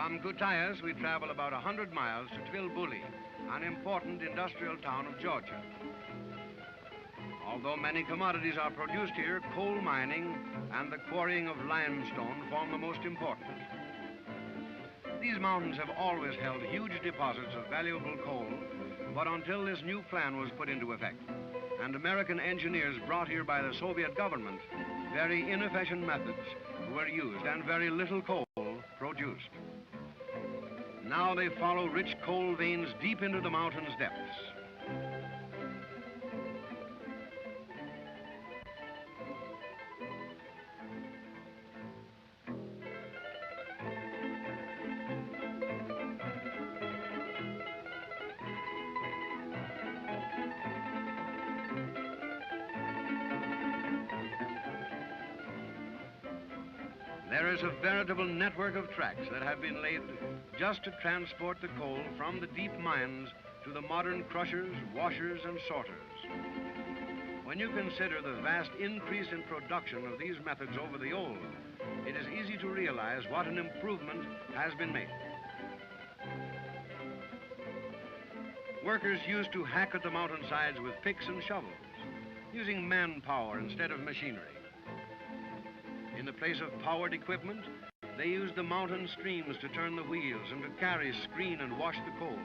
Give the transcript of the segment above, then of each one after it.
From Kutayas, we travel about 100 miles to Tbilbuli, an important industrial town of Georgia. Although many commodities are produced here, coal mining and the quarrying of limestone form the most important. These mountains have always held huge deposits of valuable coal, but until this new plan was put into effect, and American engineers brought here by the Soviet government, very inefficient methods were used and very little coal produced. Now they follow rich coal veins deep into the mountain's depths. There is a veritable network of tracks that have been laid just to transport the coal from the deep mines to the modern crushers, washers, and sorters. When you consider the vast increase in production of these methods over the old, it is easy to realize what an improvement has been made. Workers used to hack at the mountainsides with picks and shovels, using manpower instead of machinery. In the place of powered equipment, they used the mountain streams to turn the wheels and to carry, screen, and wash the coal.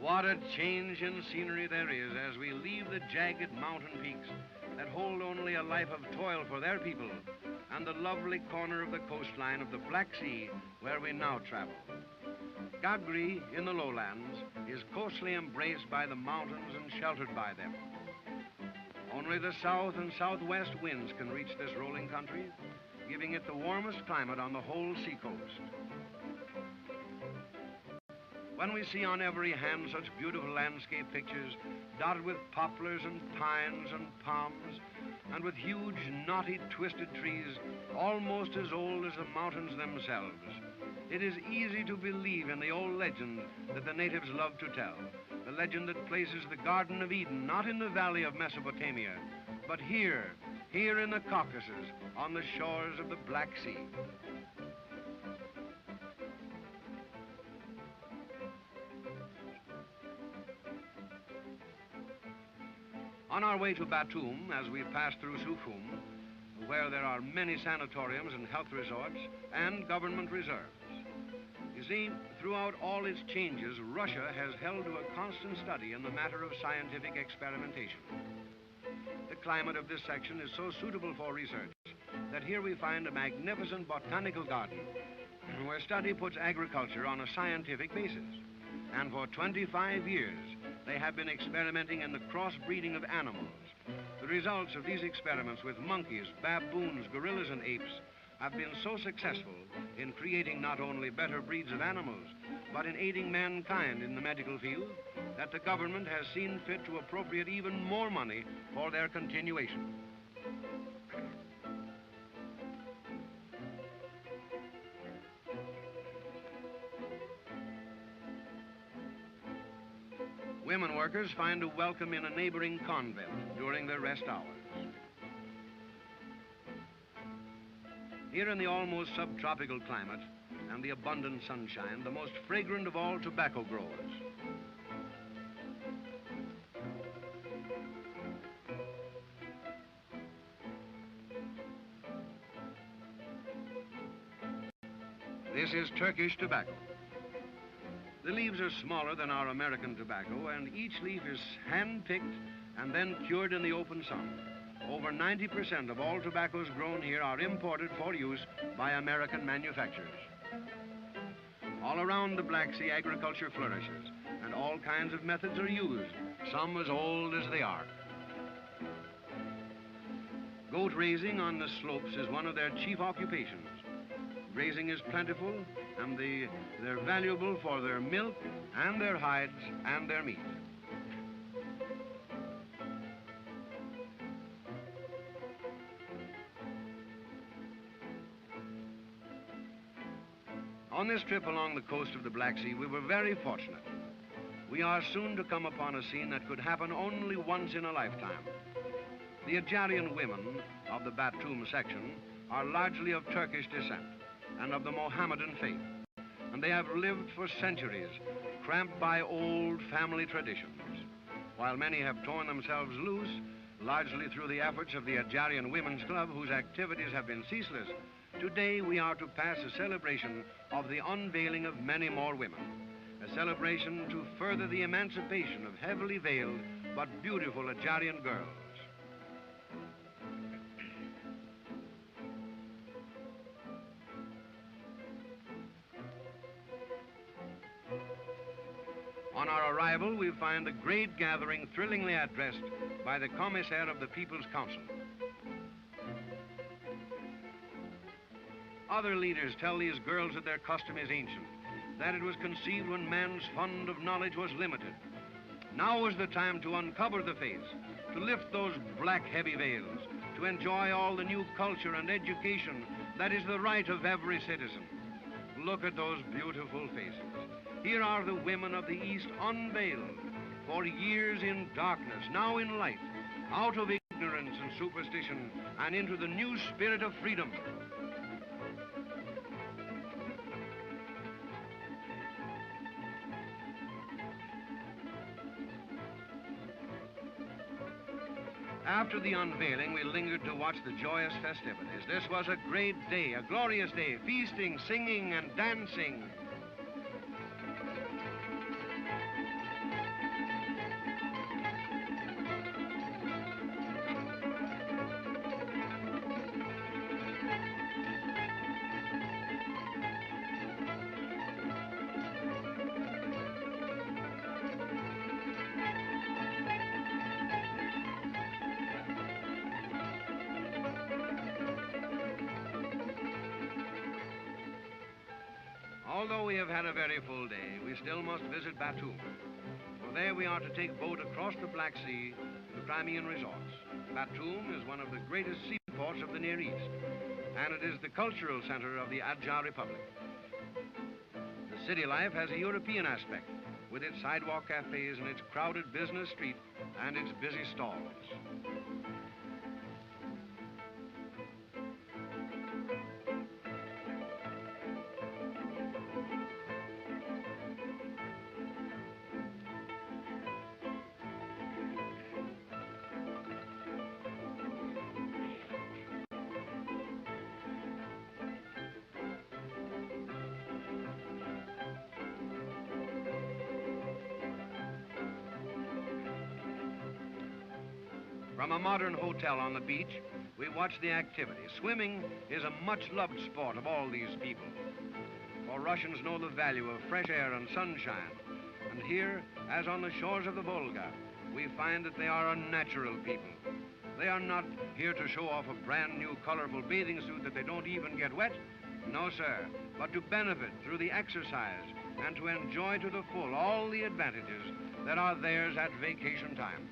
What a change in scenery there is as we leave the jagged mountain peaks that hold only a life of toil for their people and the lovely corner of the coastline of the Black Sea where we now travel. Gagri, in the lowlands, is closely embraced by the mountains and sheltered by them. Only the south and southwest winds can reach this rolling country, giving it the warmest climate on the whole seacoast. When we see on every hand such beautiful landscape pictures, dotted with poplars and pines and palms, and with huge, knotty, twisted trees, almost as old as the mountains themselves, it is easy to believe in the old legend that the natives love to tell, the legend that places the Garden of Eden not in the valley of Mesopotamia, but here in the Caucasus, on the shores of the Black Sea. On our way to Batumi, as we pass through Sukhum, where there are many sanatoriums and health resorts and government reserves. You see, throughout all its changes, Russia has held to a constant study in the matter of scientific experimentation. The climate of this section is so suitable for research that here we find a magnificent botanical garden where study puts agriculture on a scientific basis. And for 25 years, they have been experimenting in the crossbreeding of animals. The results of these experiments with monkeys, baboons, gorillas, and apes have been so successful in creating not only better breeds of animals, but in aiding mankind in the medical field, that the government has seen fit to appropriate even more money for their continuation. Women workers find a welcome in a neighboring convent during their rest hours. Here in the almost subtropical climate and the abundant sunshine, the most fragrant of all tobacco growers. This is Turkish tobacco. The leaves are smaller than our American tobacco, and each leaf is hand-picked and then cured in the open sun. Over 90% of all tobaccos grown here are imported for use by American manufacturers. All around the Black Sea, agriculture flourishes, and all kinds of methods are used, some as old as they are. Goat raising on the slopes is one of their chief occupations. Grazing is plentiful, and they're valuable for their milk and their hides and their meat. On this trip along the coast of the Black Sea, we were very fortunate. We are soon to come upon a scene that could happen only once in a lifetime. The Ajarian women of the Batumi section are largely of Turkish descent and of the Mohammedan faith, and they have lived for centuries, cramped by old family traditions. While many have torn themselves loose, largely through the efforts of the Ajarian Women's Club, whose activities have been ceaseless, today we are to pass a celebration of the unveiling of many more women, a celebration to further the emancipation of heavily veiled but beautiful Ajarian girls. On our arrival, we find a great gathering thrillingly addressed by the commissaire of the People's Council. Other leaders tell these girls that their custom is ancient, that it was conceived when man's fund of knowledge was limited. Now is the time to uncover the face, to lift those black heavy veils, to enjoy all the new culture and education that is the right of every citizen. Look at those beautiful faces. Here are the women of the East unveiled, for years in darkness, now in light, out of ignorance and superstition and into the new spirit of freedom. After the unveiling, we lingered to watch the joyous festivities. This was a great day, a glorious day, feasting, singing, and dancing. Although we have had a very full day, we still must visit Batumi. For there we are to take boat across the Black Sea to the Crimean resorts. Batumi is one of the greatest seaports of the Near East, and it is the cultural center of the Adjar Republic. The city life has a European aspect, with its sidewalk cafes and its crowded business street and its busy stalls. From a modern hotel on the beach, we watch the activity. Swimming is a much-loved sport of all these people. For Russians know the value of fresh air and sunshine. And here, as on the shores of the Volga, we find that they are a natural people. They are not here to show off a brand new colorful bathing suit that they don't even get wet. No, sir, but to benefit through the exercise and to enjoy to the full all the advantages that are theirs at vacation time.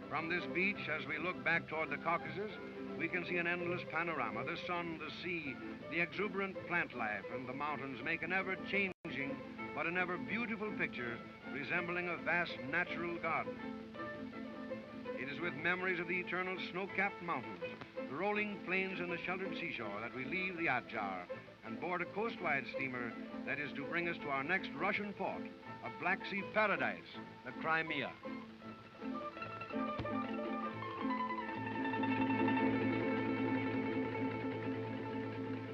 From this beach, as we look back toward the Caucasus, we can see an endless panorama. The sun, the sea, the exuberant plant life, and the mountains make an ever-changing but an ever-beautiful picture resembling a vast natural garden. It is with memories of the eternal snow-capped mountains, the rolling plains and the sheltered seashore that we leave the Adjar and board a coastwide steamer that is to bring us to our next Russian port, a Black Sea paradise, the Crimea.